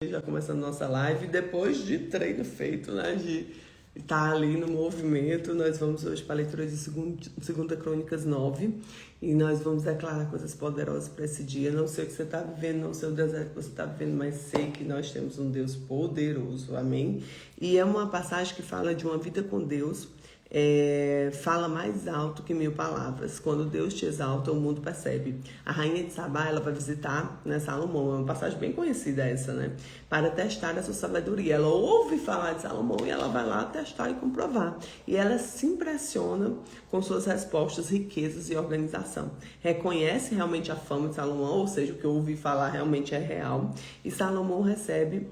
Já começando nossa live, depois de treino feito, né, de estar ali no movimento, nós vamos hoje para a leitura de 2 Crônicas 9 e nós vamos declarar coisas poderosas para esse dia. Não sei o que você está vivendo, não sei o deserto que você está vivendo, mas sei que nós temos um Deus poderoso, amém? E é uma passagem que fala de uma vida com Deus. Fala mais alto que 1000 palavras. Quando Deus te exalta, o mundo percebe. A rainha de Sabá, ela vai visitar, né, Salomão. É uma passagem bem conhecida essa, né? Para testar a sua sabedoria. Ela ouve falar de Salomão e ela vai lá testar e comprovar. E ela se impressiona com suas respostas, riquezas e organização. Reconhece realmente a fama de Salomão, ou seja, o que eu ouvi falar realmente é real. E Salomão recebe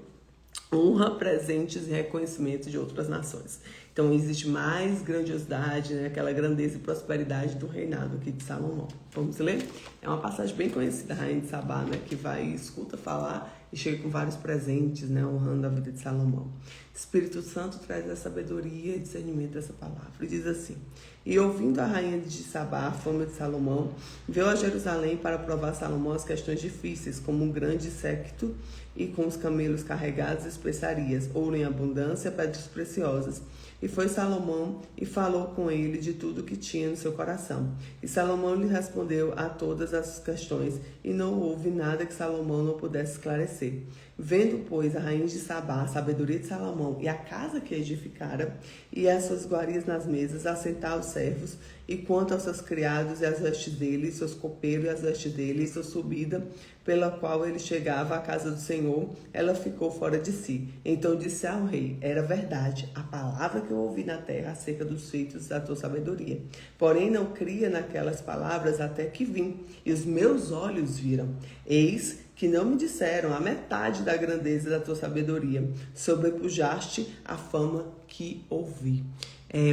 honra, presentes e reconhecimento de outras nações. Então existe mais grandiosidade, né? Aquela grandeza e prosperidade do reinado aqui de Salomão. Vamos ler? É uma passagem bem conhecida, a rainha de Sabá, né? Que vai e escuta falar e chega com vários presentes, né? Honrando a vida de Salomão. Espírito Santo traz a sabedoria e discernimento dessa palavra. E diz assim: e ouvindo a rainha de Sabá a fama de Salomão, veio a Jerusalém para provar Salomão as questões difíceis, como um grande séquito e com os camelos carregados de especiarias, ouro em abundância, pedras preciosas. E foi Salomão e falou com ele de tudo que tinha no seu coração. E Salomão lhe respondeu a todas as questões, e não houve nada que Salomão não pudesse esclarecer. Vendo, pois, a rainha de Sabá, a sabedoria de Salomão, e a casa que edificara, e as suas iguarias nas mesas, assentar os servos, e quanto aos seus criados e as vestes dele, seus copeiros e as vestes dele, e sua subida, pela qual ele chegava à casa do Senhor, ela ficou fora de si. Então disse ao rei: era verdade a palavra que eu ouvi na terra acerca dos feitos da tua sabedoria. Porém não cria naquelas palavras até que vim, e os meus olhos viram. Eis que não me disseram a metade da grandeza da tua sabedoria. Sobrepujaste a fama que ouvi.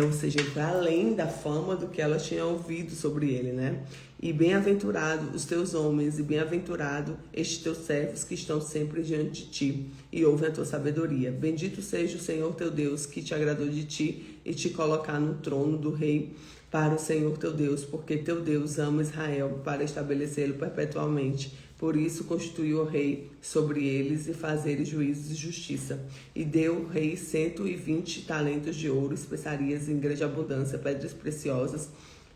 Ou seja, ele foi além da fama do que ela tinha ouvido sobre ele, né? E bem-aventurado os teus homens, e bem-aventurado estes teus servos que estão sempre diante de ti, e ouvem a tua sabedoria. Bendito seja o Senhor teu Deus, que te agradou de ti, e te colocar no trono do rei para o Senhor teu Deus, porque teu Deus ama Israel, para estabelecê-lo perpetuamente. Por isso constituiu o rei sobre eles e fazer juízos de justiça. E deu o rei 120 talentos de ouro, especiarias em grande abundância, pedras preciosas,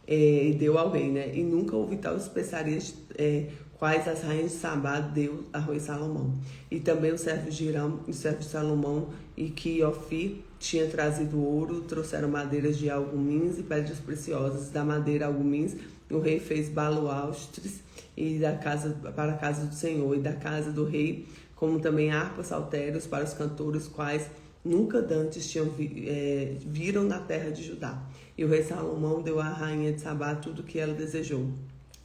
e deu ao rei, né? E nunca houve tal especiarias quais as rainhas de Sabá deu ao rei Salomão. E também os servos de Hiram e os servos de Salomão, e que Ofir tinha trazido ouro, trouxeram madeiras de algumins e pedras preciosas. Da madeira algumins, o rei fez baluastres e para a casa do Senhor, e da casa do rei, como também harpas, saltérios para os cantores, quais nunca dantes viram na terra de Judá. E o rei Salomão deu à rainha de Sabá tudo o que ela desejou,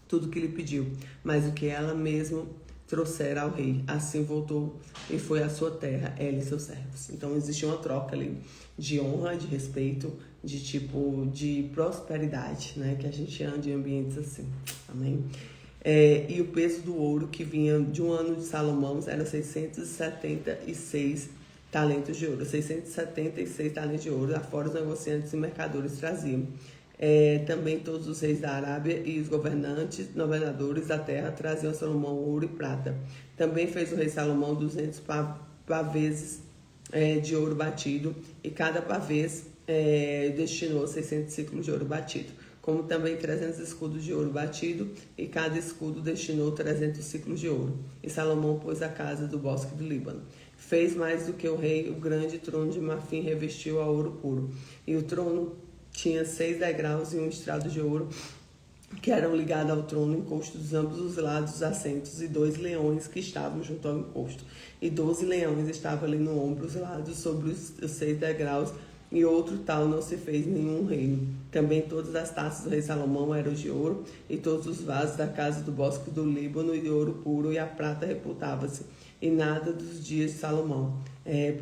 tudo que lhe pediu, mas o que ela mesma trouxera ao rei. Assim voltou e foi à sua terra, ela e seus servos. Então existe uma troca ali de honra, de respeito, de prosperidade, né? Que a gente anda em ambientes assim. Amém? E o peso do ouro que vinha de um ano de Salomão era 676 talentos de ouro. 676 talentos de ouro, afora os negociantes e mercadores traziam. Também todos os reis da Arábia e os governadores da terra traziam a Salomão ouro e prata. Também fez o rei Salomão 200 paveses de ouro batido, e cada pavês destinou 600 ciclos de ouro batido, como também 300 escudos de ouro batido, e cada escudo destinou 300 ciclos de ouro. E Salomão pôs a casa do bosque do Líbano. Fez mais do que o rei, o grande trono de marfim revestiu a ouro puro, e o trono tinha 6 degraus e um estrado de ouro, que eram ligados ao trono, encosto dos ambos os lados dos assentos, e 2 leões que estavam junto ao encosto, e 12 leões estavam ali no ombro, os lados, sobre os 6 degraus, e outro tal não se fez nenhum reino. Também todas as taças do rei Salomão eram de ouro, e todos os vasos da casa do bosque do Líbano, e de ouro puro, e a prata reputava-se, e nada dos dias de Salomão,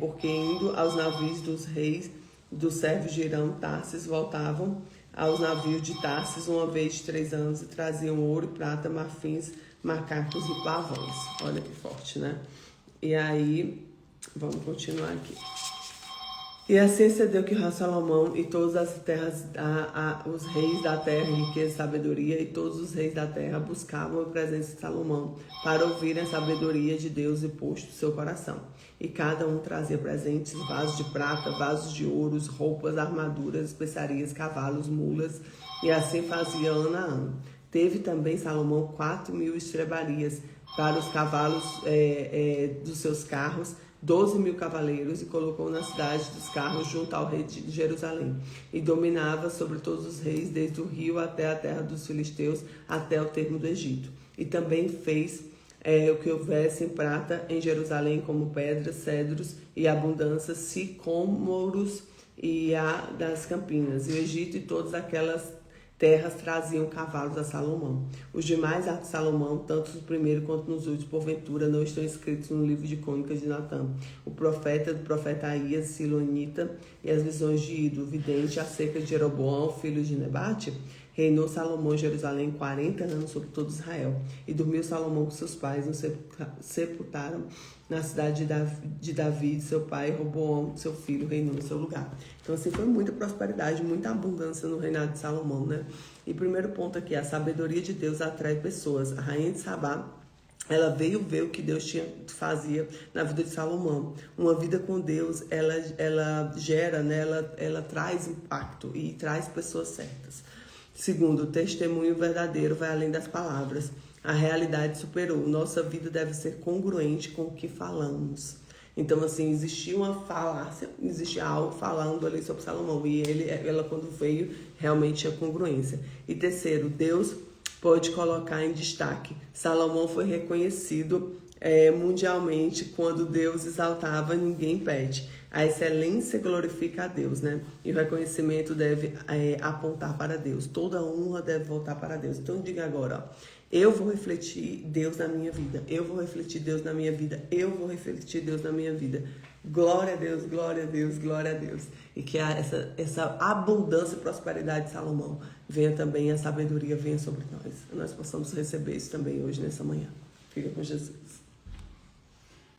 porque indo aos navios dos reis, dos servos de Hiram, Tarsis, voltavam aos navios de Tarsis uma vez de 3 anos, e traziam ouro e prata, marfins, macacos e pavões. Olha que forte, né? E aí, vamos continuar aqui. E assim sucedeu que o rei Salomão e todas as terras, os reis da terra, riqueza e sabedoria, e todos os reis da terra buscavam a presença de Salomão para ouvirem a sabedoria de Deus e posto do seu coração. E cada um trazia presentes, vasos de prata, vasos de ouro, roupas, armaduras, especiarias, cavalos, mulas, e assim fazia ano a ano. Teve também Salomão 4.000 estrebarias para os cavalos dos seus carros, 12.000 cavaleiros, e colocou na cidade dos carros junto ao rei de Jerusalém. E dominava sobre todos os reis, desde o rio até a terra dos filisteus, até o termo do Egito. E também fez o que houvesse em prata em Jerusalém, como pedras, cedros e abundância, sicômoros e das campinas. E o Egito e todas aquelas terras traziam cavalos a Salomão. Os demais atos de Salomão, tanto no primeiro quanto nos últimos, porventura, não estão escritos no livro de crônicas de Natã, o profeta do profeta Aías, Silonita, e as visões de Ido, vidente, acerca de Jeroboão, filho de Nebate? Reinou Salomão em Jerusalém 40 anos sobre todo Israel. E dormiu Salomão com seus pais, no sepultaram na cidade de Davi, seu pai, Roboão, seu filho, reinou no seu lugar. Então, assim, foi muita prosperidade, muita abundância no reinado de Salomão, né? E primeiro ponto aqui, a sabedoria de Deus atrai pessoas. A rainha de Sabá, ela veio ver o que Deus fazia na vida de Salomão. Uma vida com Deus, ela gera, né? Ela traz impacto e traz pessoas certas. Segundo, o testemunho verdadeiro vai além das palavras. A realidade superou. Nossa vida deve ser congruente com o que falamos. Então, assim, existia uma falácia, existia algo falando ali sobre Salomão. E ela, quando veio, realmente tinha congruência. E terceiro, Deus pode colocar em destaque. Salomão foi reconhecido mundialmente quando Deus exaltava, ninguém pede. A excelência glorifica a Deus, né? E o reconhecimento deve apontar para Deus. Toda honra deve voltar para Deus. Então diga agora, ó, eu vou refletir Deus na minha vida. Eu vou refletir Deus na minha vida. Eu vou refletir Deus na minha vida. Glória a Deus, glória a Deus, glória a Deus. E que essa abundância e prosperidade de Salomão venha também, a sabedoria venha sobre nós. Nós possamos receber isso também hoje, nessa manhã. Fica com Jesus.